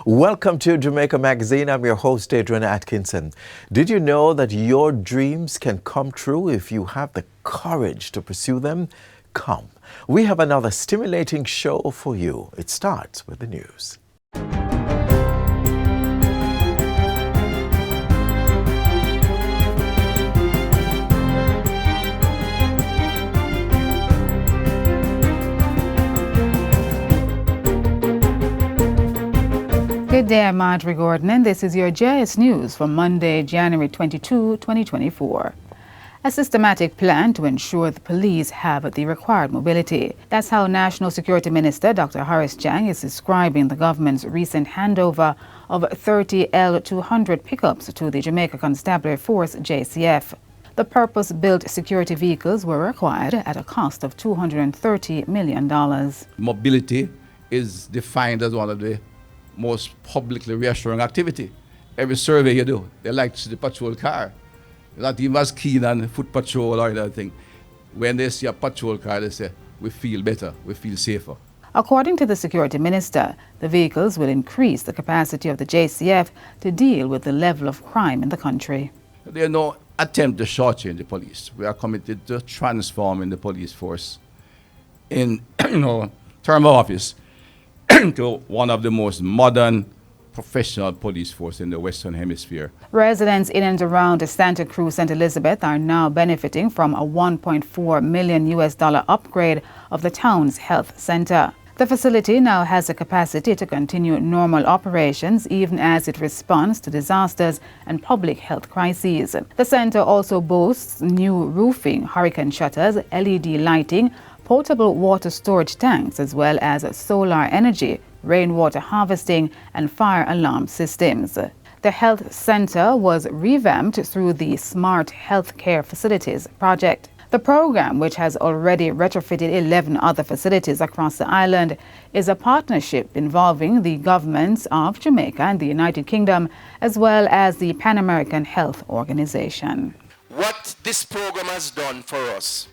Welcome to Jamaica Magazine. I'm your host, Adrian Atkinson. Did you know that your dreams can come true if you have the courage to pursue them? Come. We have another stimulating show for you. It starts with the news. Good day, I'm Marjorie Gordon, and this is your JS News for Monday, January 22, 2024. A systematic plan to ensure the police have the required mobility. That's how National Security Minister Dr. Horace Jang is describing the government's recent handover of 30 L200 pickups to the Jamaica Constabulary Force, JCF. The purpose-built security vehicles were acquired at a cost of $230 million. Mobility is defined as one of the most publicly reassuring activity. Every survey you do, they like to see the patrol car. They're not even as keen on foot patrol or anything. When they see a patrol car, they say, we feel better, we feel safer. According to the security minister, the vehicles will increase the capacity of the JCF to deal with the level of crime in the country. There's no attempt to shortchange the police. We are committed to transforming the police force in term of office to one of the most modern professional police force in the Western Hemisphere. Residents in and around Santa Cruz, St. Elizabeth are now benefiting from a $1.4 million upgrade of the town's health center. The facility now has a capacity to continue normal operations even as it responds to disasters and public health crises. The center also boasts new roofing, hurricane shutters, LED lighting, portable water storage tanks, as well as solar energy, rainwater harvesting, and fire alarm systems. The health center was revamped through the Smart Healthcare Facilities project. The program, which has already retrofitted 11 other facilities across the island, is a partnership involving the governments of Jamaica and the United Kingdom, as well as the Pan American Health Organization. What this program has done for us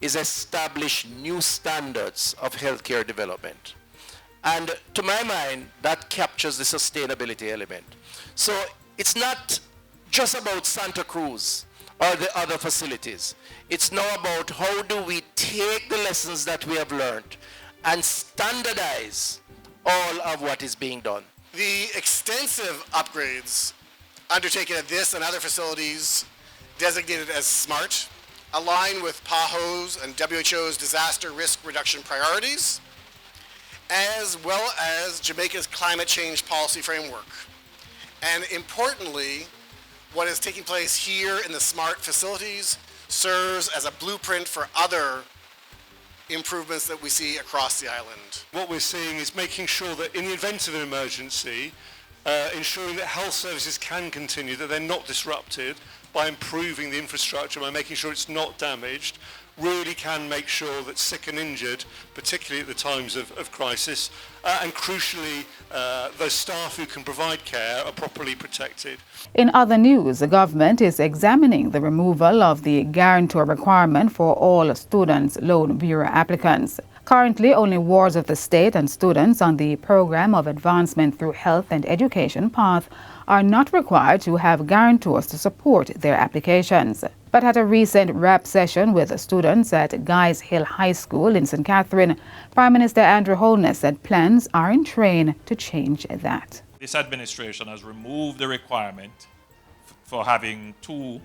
is establish new standards of healthcare development. And to my mind, that captures the sustainability element. So it's not just about Santa Cruz or the other facilities. It's now about how do we take the lessons that we have learned and standardize all of what is being done. The extensive upgrades undertaken at this and other facilities designated as SMART align with PAHO's and WHO's disaster risk reduction priorities, as well as Jamaica's climate change policy framework. And importantly, what is taking place here in the SMART facilities serves as a blueprint for other improvements that we see across the island. What we're seeing is making sure that in the event of an emergency, ensuring that health services can continue, that they're not disrupted, by improving the infrastructure, by making sure it's not damaged, really can make sure that sick and injured, particularly at the times of crisis, and crucially, those staff who can provide care are properly protected. In other news, the government is examining the removal of the guarantor requirement for all Students' Loan Bureau applicants. Currently, only wards of the state and students on the Program of Advancement Through Health and Education path are not required to have guarantors to support their applications. But at a recent wrap session with students at Guys Hill High School in St. Catherine, Prime Minister Andrew Holness said plans are in train to change that. This administration has removed the requirement for having two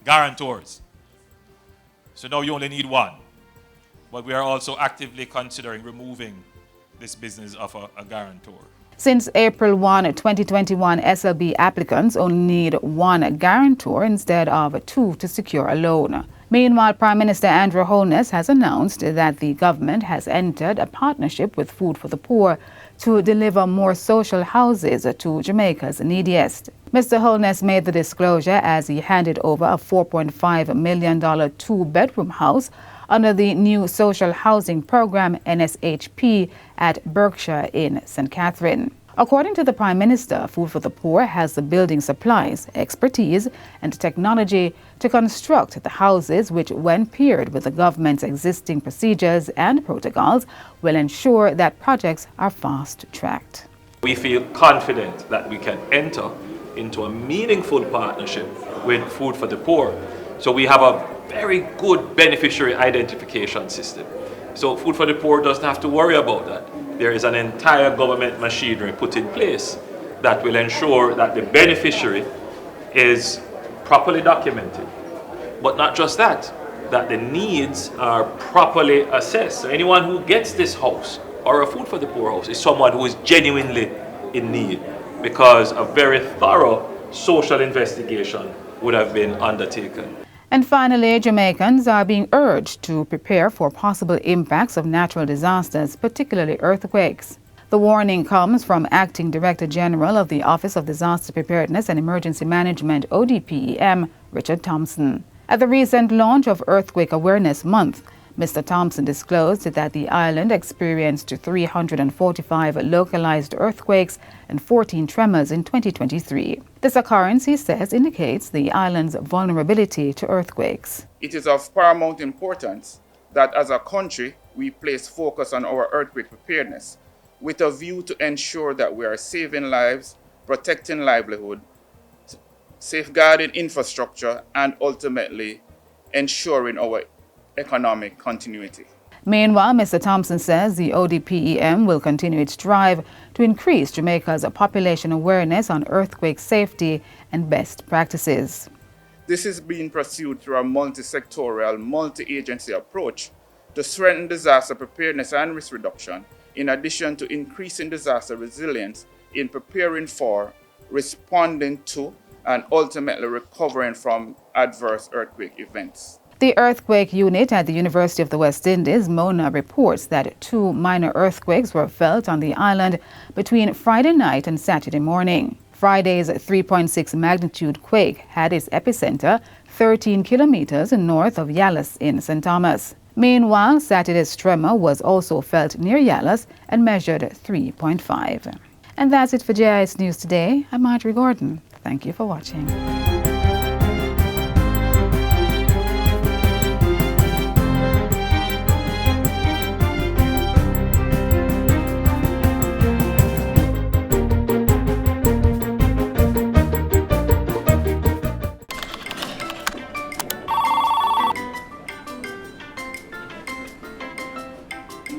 guarantors. So now you only need one. But we are also actively considering removing this business of a guarantor. Since April 1, 2021, SLB applicants only need one guarantor instead of two to secure a loan. Meanwhile, Prime Minister Andrew Holness has announced that the government has entered a partnership with Food for the Poor to deliver more social houses to Jamaica's neediest. Mr. Holness made the disclosure as he handed over a $4.5 million two-bedroom house under the new social housing program NSHP at Berkshire in St. Catherine. According to the Prime Minister, Food for the Poor has the building supplies, expertise, and technology to construct the houses which, when paired with the government's existing procedures and protocols, will ensure that projects are fast-tracked. We feel confident that we can enter into a meaningful partnership with Food for the Poor. So we have a very good beneficiary identification system. So Food for the Poor doesn't have to worry about that. There is an entire government machinery put in place that will ensure that the beneficiary is properly documented. But not just that the needs are properly assessed. So anyone who gets this house or a Food for the Poor house is someone who is genuinely in need, because a very thorough social investigation would have been undertaken. And finally, Jamaicans are being urged to prepare for possible impacts of natural disasters, particularly earthquakes. The warning comes from Acting Director General of the Office of Disaster Preparedness and Emergency Management, ODPEM, Richard Thompson. At the recent launch of Earthquake Awareness Month, Mr. Thompson disclosed that the island experienced 345 localized earthquakes and 14 tremors in 2023. This occurrence, he says, indicates the island's vulnerability to earthquakes. It is of paramount importance that as a country we place focus on our earthquake preparedness with a view to ensure that we are saving lives, protecting livelihood, safeguarding infrastructure, and ultimately ensuring our economic continuity. Meanwhile, Mr. Thompson says the ODPEM will continue its drive to increase Jamaica's population awareness on earthquake safety and best practices. This is being pursued through a multi-sectorial, multi-agency approach to strengthen disaster preparedness and risk reduction, in addition to increasing disaster resilience in preparing for, responding to, and ultimately recovering from adverse earthquake events. The earthquake unit at the University of the West Indies, MONA, reports that 2 minor earthquakes were felt on the island between Friday night and Saturday morning. Friday's 3.6 magnitude quake had its epicenter 13 kilometers north of Yallis in St. Thomas. Meanwhile, Saturday's tremor was also felt near Yallis and measured 3.5. And that's it for JIS News Today. I'm Marjorie Gordon. Thank you for watching.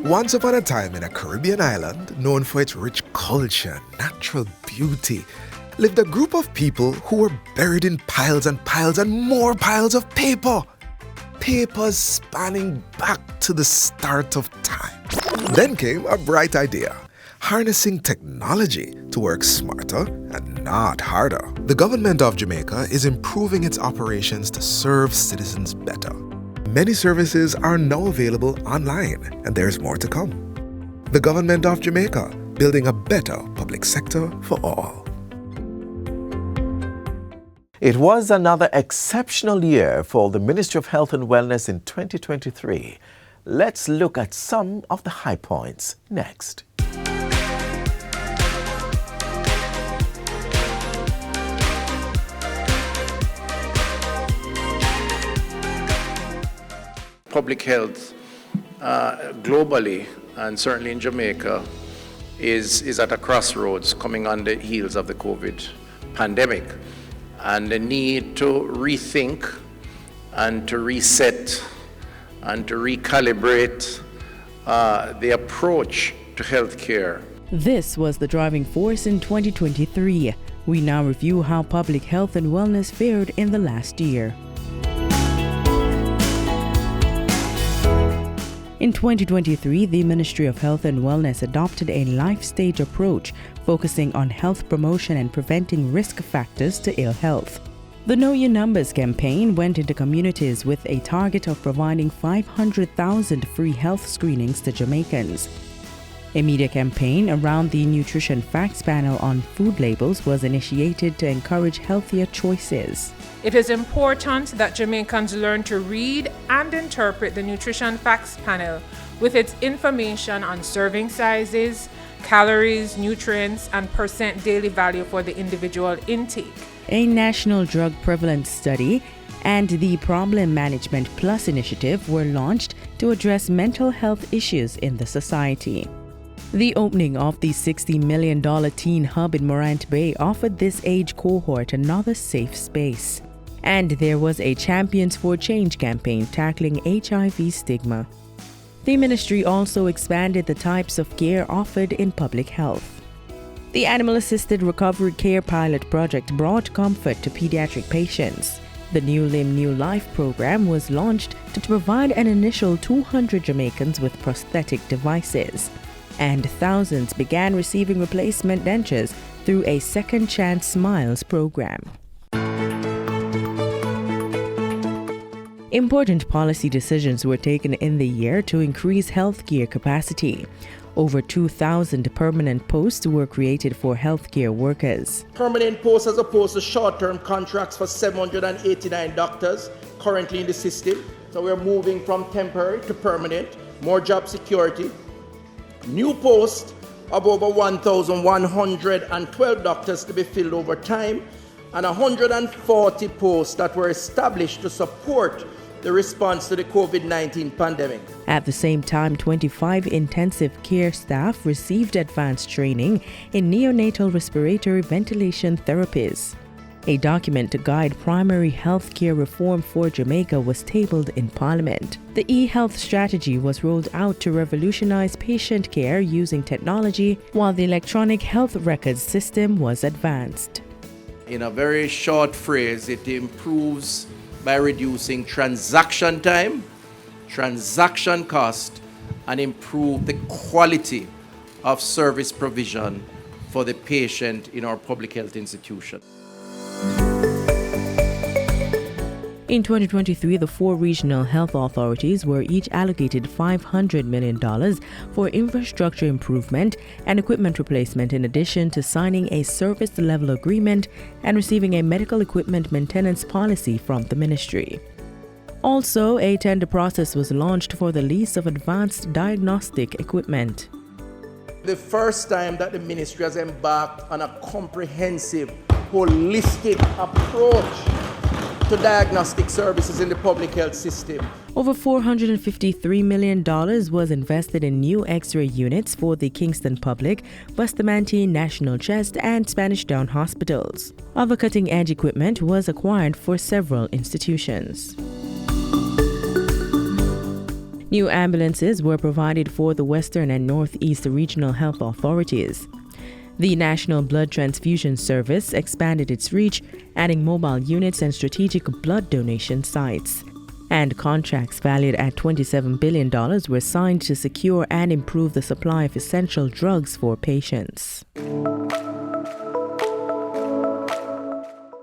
Once upon a time in a Caribbean island known for its rich culture and natural beauty, lived a group of people who were buried in piles and piles and more piles of paper. Papers spanning back to the start of time. Then came a bright idea, harnessing technology to work smarter and not harder. The government of Jamaica is improving its operations to serve citizens better. Many services are now available online, and there's more to come. The government of Jamaica, building a better public sector for all. It was another exceptional year for the Ministry of Health and Wellness in 2023. Let's look at some of the high points next. Public health globally, and certainly in Jamaica, is at a crossroads coming on the heels of the COVID pandemic, and the need to rethink and to reset and to recalibrate the approach to healthcare. This was the driving force in 2023. We now review how public health and wellness fared in the last year. In 2023, the Ministry of Health and Wellness adopted a life-stage approach focusing on health promotion and preventing risk factors to ill health. The Know Your Numbers campaign went into communities with a target of providing 500,000 free health screenings to Jamaicans. A media campaign around the Nutrition Facts panel on food labels was initiated to encourage healthier choices. It is important that Jamaicans learn to read and interpret the Nutrition Facts panel with its information on serving sizes, calories, nutrients, and percent daily value for the individual intake. A national drug prevalence study and the Problem Management Plus initiative were launched to address mental health issues in the society. The opening of the $60 million teen hub in Morant Bay offered this age cohort another safe space. And there was a Champions for Change campaign tackling HIV stigma. The ministry also expanded the types of care offered in public health. The Animal Assisted Recovery Care Pilot Project brought comfort to pediatric patients. The New Limb New Life program was launched to provide an initial 200 Jamaicans with prosthetic devices. And thousands began receiving replacement dentures through a Second Chance Smiles program. Important policy decisions were taken in the year to increase healthcare capacity. Over 2,000 permanent posts were created for healthcare workers. Permanent posts as opposed to short-term contracts for 789 doctors currently in the system. So we're moving from temporary to permanent, more job security. New posts of over 1,112 doctors to be filled over time, and 140 posts that were established to support the response to the COVID-19 pandemic. At the same time, 25 intensive care staff received advanced training in neonatal respiratory ventilation therapies. A document to guide primary health care reform for Jamaica was tabled in Parliament. The e-health strategy was rolled out to revolutionize patient care using technology, while the electronic health records system was advanced. In a very short phrase, it improves by reducing transaction time, transaction cost, and improve the quality of service provision for the patient in our public health institution. In 2023, the 4 regional health authorities were each allocated $500 million for infrastructure improvement and equipment replacement, in addition to signing a service level agreement and receiving a medical equipment maintenance policy from the ministry. Also, a tender process was launched for the lease of advanced diagnostic equipment. The first time that the ministry has embarked on a comprehensive, holistic approach to diagnostic services in the public health system. Over $453 million was invested in new X-ray units for the Kingston Public, Bustamante National Chest, and Spanish Town hospitals. Other cutting-edge equipment was acquired for several institutions. New ambulances were provided for the Western and Northeast regional health authorities. The National Blood Transfusion Service expanded its reach, adding mobile units and strategic blood donation sites. And contracts valued at $27 billion were signed to secure and improve the supply of essential drugs for patients.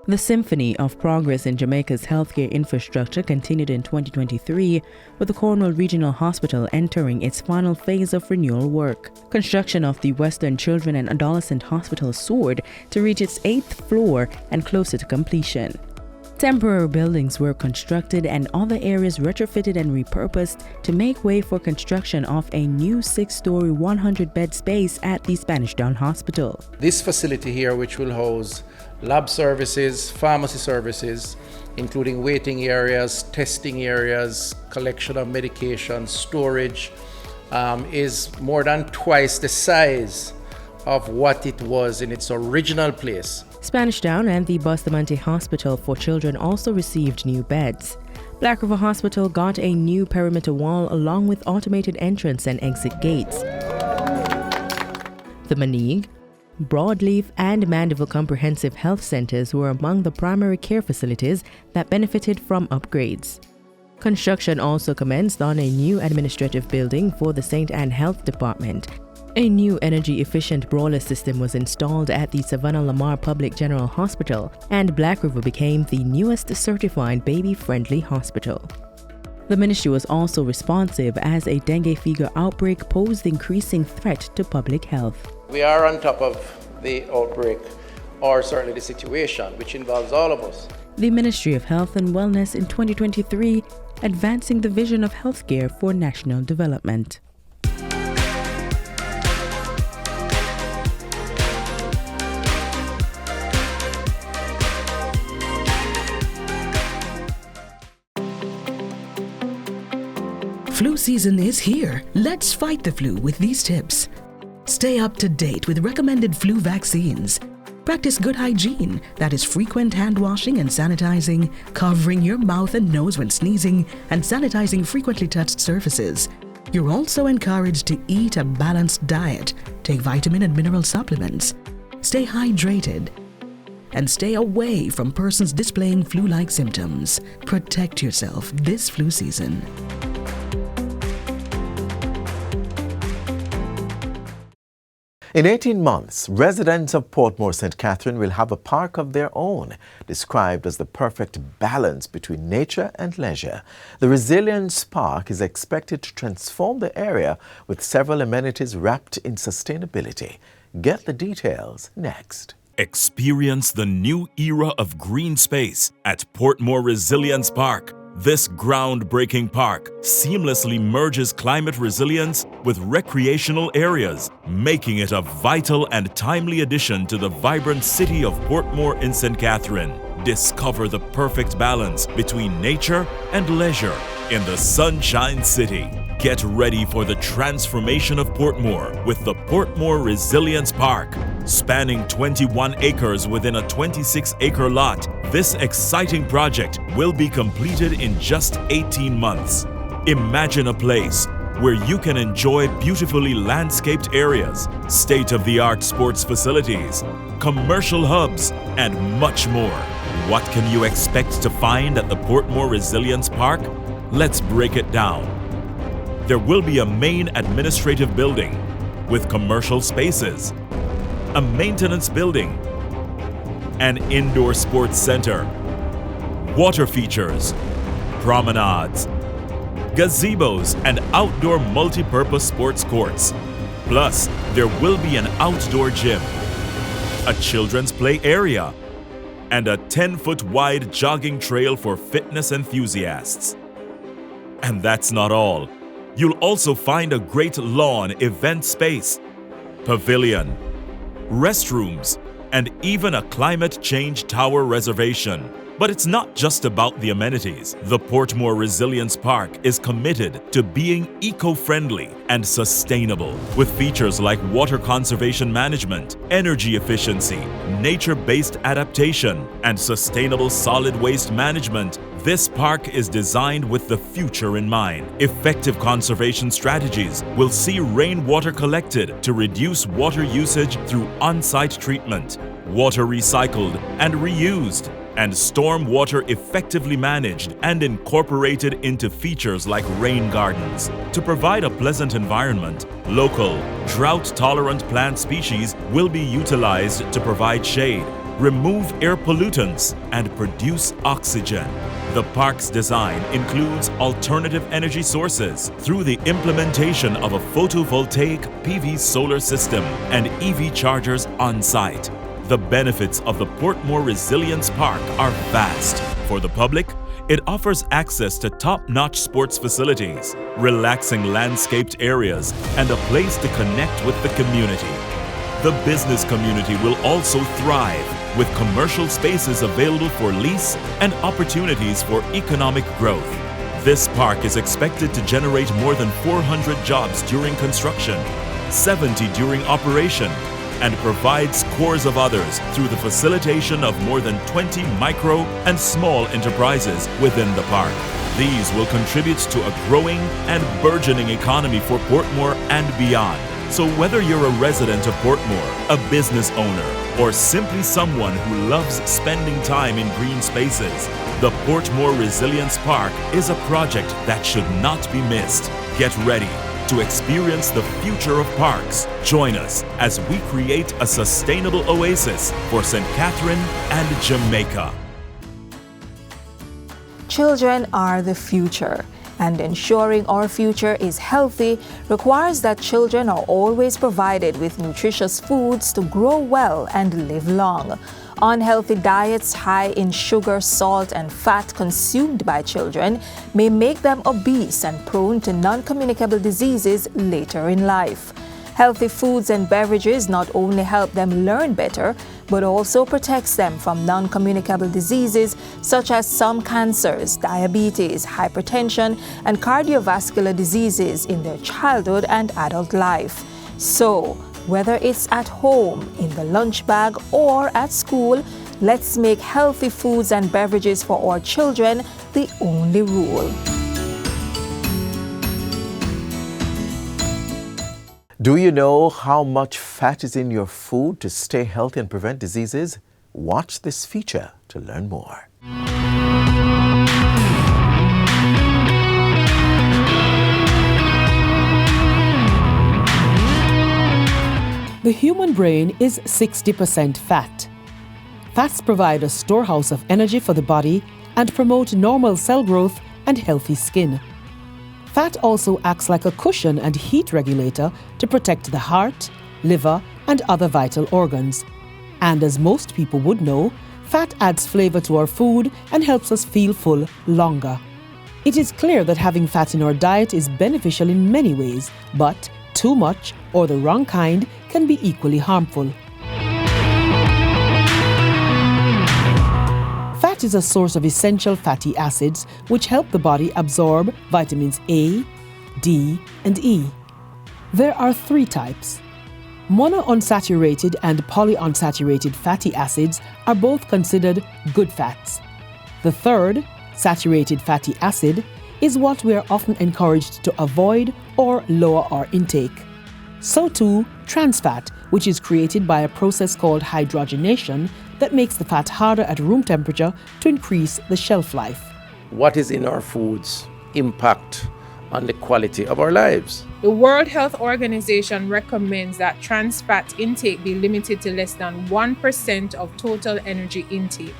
The symphony of progress in Jamaica's healthcare infrastructure continued in 2023, with the Cornwall Regional Hospital entering its final phase of renewal work. Construction of the Western Children and Adolescent Hospital soared to reach its 8th floor and closer to completion. Temporary buildings were constructed and other areas retrofitted and repurposed to make way for construction of a new 6-story 100-bed space at the Spanish Town Hospital. This facility here, which will house lab services, pharmacy services, including waiting areas, testing areas, collection of medication, storage, is more than twice the size of what it was in its original place. Spanish Town and the Bustamante Hospital for Children also received new beds. Black River Hospital got a new perimeter wall along with automated entrance and exit gates. The Maneague, Broadleaf, and Mandeville Comprehensive Health Centers were among the primary care facilities that benefited from upgrades. Construction also commenced on a new administrative building for the St. Anne Health Department. A new energy-efficient boiler system was installed at the Savannah Lamar Public General Hospital, and Black River became the newest certified baby-friendly hospital. The ministry was also responsive as a dengue fever outbreak posed increasing threat to public health. We are on top of the outbreak, or certainly the situation, which involves all of us. The Ministry of Health and Wellness in 2023, advancing the vision of healthcare for national development. season is here. Let's fight the flu with these tips. Stay up to date with recommended flu vaccines. Practice good hygiene, that is frequent hand washing and sanitizing, covering your mouth and nose when sneezing, and sanitizing frequently touched surfaces. You're also encouraged to eat a balanced diet, take vitamin and mineral supplements, stay hydrated, and stay away from persons displaying flu-like symptoms. Protect yourself this flu season. In 18 months, residents of Portmore St. Catherine will have a park of their own, described as the perfect balance between nature and leisure. The Resilience Park is expected to transform the area with several amenities wrapped in sustainability. Get the details next. Experience the new era of green space at Portmore Resilience Park. This groundbreaking park seamlessly merges climate resilience with recreational areas, making it a vital and timely addition to the vibrant city of Portmore in St. Catherine. Discover the perfect balance between nature and leisure in the Sunshine City. Get ready for the transformation of Portmore with the Portmore Resilience Park. Spanning 21 acres within a 26-acre lot, this exciting project will be completed in just 18 months. Imagine a place where you can enjoy beautifully landscaped areas, state-of-the-art sports facilities, commercial hubs, and much more. What can you expect to find at the Portmore Resilience Park? Let's break it down. There will be a main administrative building with commercial spaces, a maintenance building, an indoor sports center, water features, promenades, gazebos, and outdoor multi-purpose sports courts. Plus, there will be an outdoor gym, a children's play area, and a 10-foot wide jogging trail for fitness enthusiasts. And that's not all. You'll also find a great lawn event space, pavilion, restrooms, and even a climate change tower reservation. But it's not just about the amenities. The Portmore Resilience Park is committed to being eco-friendly and sustainable, with features like water conservation management, energy efficiency, nature-based adaptation, and sustainable solid waste management. This park is designed with the future in mind. Effective conservation strategies will see rainwater collected to reduce water usage through on-site treatment, water recycled and reused, and storm water effectively managed and incorporated into features like rain gardens. To provide a pleasant environment, local, drought-tolerant plant species will be utilized to provide shade, remove air pollutants, and produce oxygen. The park's design includes alternative energy sources through the implementation of a photovoltaic PV solar system and EV chargers on site. The benefits of the Portmore Resilience Park are vast. For the public, it offers access to top-notch sports facilities, relaxing landscaped areas, and a place to connect with the community. The business community will also thrive, with commercial spaces available for lease and opportunities for economic growth. This park is expected to generate more than 400 jobs during construction, 70 during operation, and provides scores of others through the facilitation of more than 20 micro and small enterprises within the park. These will contribute to a growing and burgeoning economy for Portmore and beyond. So whether you're a resident of Portmore, a business owner, or simply someone who loves spending time in green spaces, the Portmore Resilience Park is a project that should not be missed. Get ready to experience the future of parks. Join us as we create a sustainable oasis for St. Catherine and Jamaica. Children are the future, and ensuring our future is healthy requires that children are always provided with nutritious foods to grow well and live long. Unhealthy diets high in sugar, salt, and fat consumed by children may make them obese and prone to non-communicable diseases later in life. Healthy foods and beverages not only help them learn better, but also protects them from non-communicable diseases such as some cancers, diabetes, hypertension, and cardiovascular diseases in their childhood and adult life. So, whether it's at home, in the lunch bag, or at school, let's make healthy foods and beverages for our children the only rule. Do you know how much fat is in your food to stay healthy and prevent diseases? Watch this feature to learn more. The human brain is 60% fat. Fats provide a storehouse of energy for the body and promote normal cell growth and healthy skin. Fat also acts like a cushion and heat regulator to protect the heart, liver, and other vital organs. And as most people would know, fat adds flavor to our food and helps us feel full longer. It is clear that having fat in our diet is beneficial in many ways, but too much or the wrong kind can be equally harmful. Fat is a source of essential fatty acids which help the body absorb vitamins A, D, and E. There are 3 types. Monounsaturated and polyunsaturated fatty acids are both considered good fats. The third, saturated fatty acid, is what we are often encouraged to avoid or lower our intake. So too, trans fat, which is created by a process called hydrogenation that makes the fat harder at room temperature to increase the shelf life. What is in our foods impact on the quality of our lives? The World Health Organization recommends that trans fat intake be limited to less than 1% of total energy intake,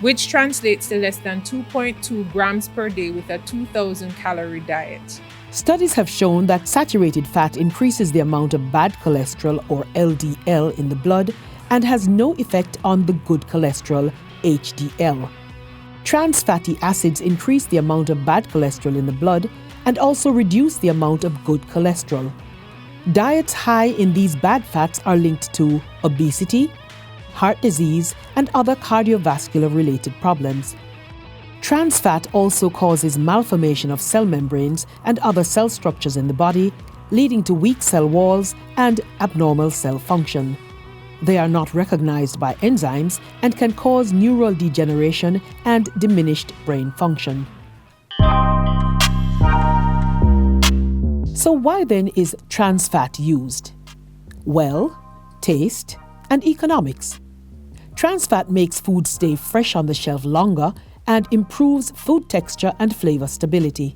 which translates to less than 2.2 grams per day with a 2,000 calorie diet. Studies have shown that saturated fat increases the amount of bad cholesterol or LDL in the blood and has no effect on the good cholesterol, HDL. Trans fatty acids increase the amount of bad cholesterol in the blood and also reduce the amount of good cholesterol. Diets high in these bad fats are linked to obesity, heart disease, and other cardiovascular related problems. Trans fat also causes malformation of cell membranes and other cell structures in the body, leading to weak cell walls and abnormal cell function. They are not recognized by enzymes and can cause neural degeneration and diminished brain function. So why then is trans fat used? Well, taste and economics. Trans fat makes food stay fresh on the shelf longer and improves food texture and flavor stability.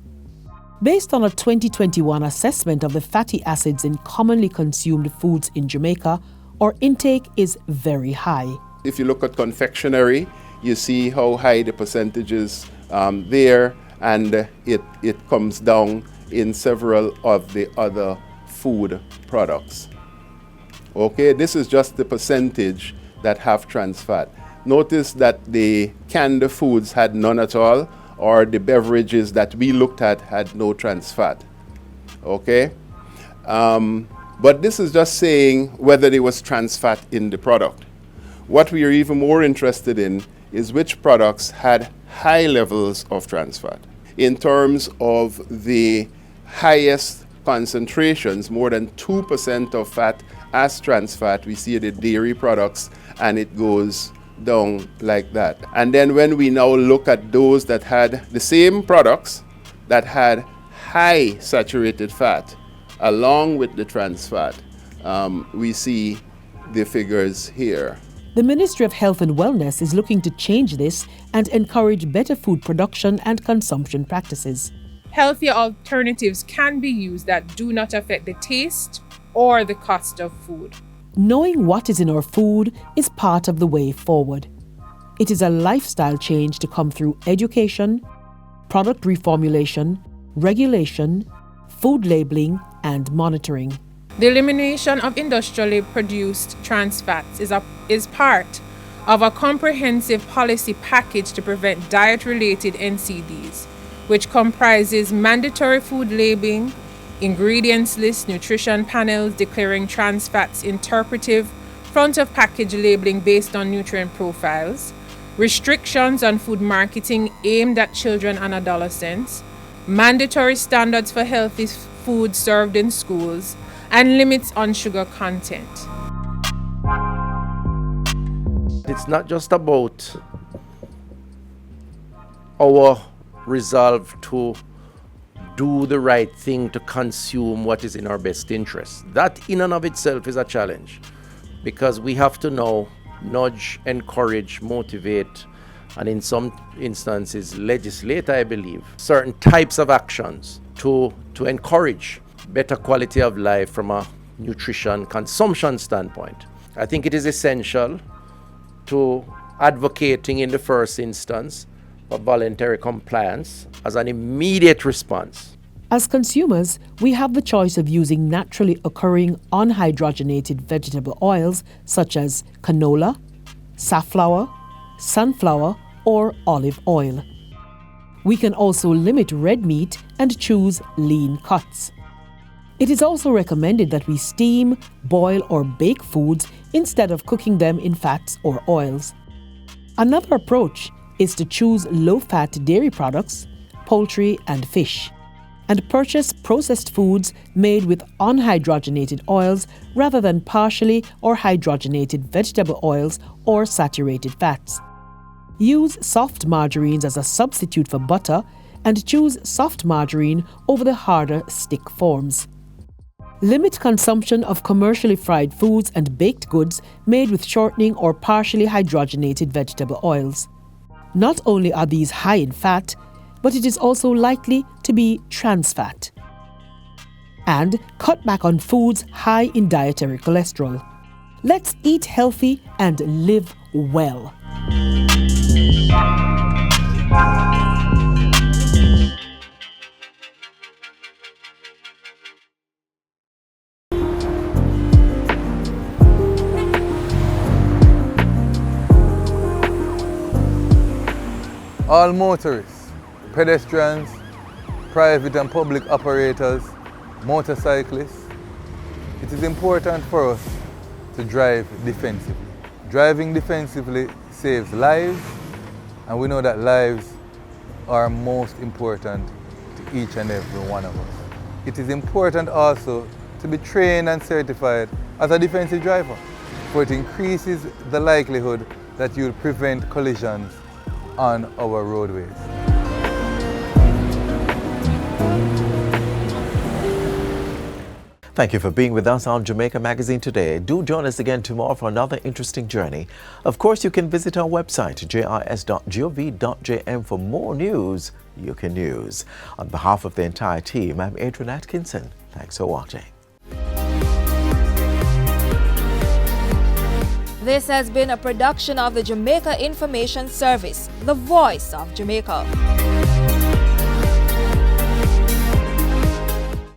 Based on a 2021 assessment of the fatty acids in commonly consumed foods in Jamaica, our intake is very high. If you look at confectionery, you see how high the percentages there, and it comes down in several of the other food products. Okay, this is just the percentage that have trans fat. Notice that the canned foods had none at all, or the beverages that we looked at had no trans fat. Okay? But this is just saying whether there was trans fat in the product. What we are even more interested in is which products had high levels of trans fat. In terms of the highest concentrations, more than 2% of fat as trans fat, we see the dairy products, and it goes down like that. And then when we now look at those that had the same products that had high saturated fat along with the trans fat, we see the figures here. The Ministry of Health and Wellness is looking to change this and encourage better food production and consumption practices. Healthier alternatives can be used that do not affect the taste or the cost of food. Knowing what is in our food is part of the way forward. It is a lifestyle change to come through education, product reformulation, regulation, food labeling, and monitoring. The elimination of industrially produced trans fats is part of a comprehensive policy package to prevent diet-related NCDs, which comprises mandatory food labeling, ingredients list, nutrition panels declaring trans fats, interpretive front of package labeling based on nutrient profiles, restrictions on food marketing aimed at children and adolescents, mandatory standards for healthy food served in schools, and limits on sugar content. It's not just about our resolve to do the right thing to consume what is in our best interest. That in and of itself is a challenge, because we have to now nudge, encourage, motivate, and in some instances legislate, I believe, certain types of actions to encourage better quality of life from a nutrition consumption standpoint. I think it is essential to advocating in the first instance for voluntary compliance as an immediate response. As consumers, we have the choice of using naturally occurring unhydrogenated vegetable oils such as canola, safflower, sunflower, or olive oil. We can also limit red meat and choose lean cuts. It is also recommended that we steam, boil, or bake foods instead of cooking them in fats or oils. Another approach is to choose low-fat dairy products, poultry, and fish, and purchase processed foods made with unhydrogenated oils rather than partially or hydrogenated vegetable oils or saturated fats. Use soft margarines as a substitute for butter and choose soft margarine over the harder stick forms. Limit consumption of commercially fried foods and baked goods made with shortening or partially hydrogenated vegetable oils. Not only are these high in fat, but it is also likely to be trans fat. And cut back on foods high in dietary cholesterol. Let's eat healthy and live well. All motorists, pedestrians, private and public operators, motorcyclists, it is important for us to drive defensively. Driving defensively saves lives, and we know that lives are most important to each and every one of us. It is important also to be trained and certified as a defensive driver, for it increases the likelihood that you'll prevent collisions on our roadways. Thank you for being with us on Jamaica Magazine today. Do join us again tomorrow for another interesting journey. Of course, you can visit our website, jis.gov.jm, for more news you can use. On behalf of the entire team, I'm Adrian Atkinson. Thanks for watching. This has been a production of the Jamaica Information Service, the voice of Jamaica.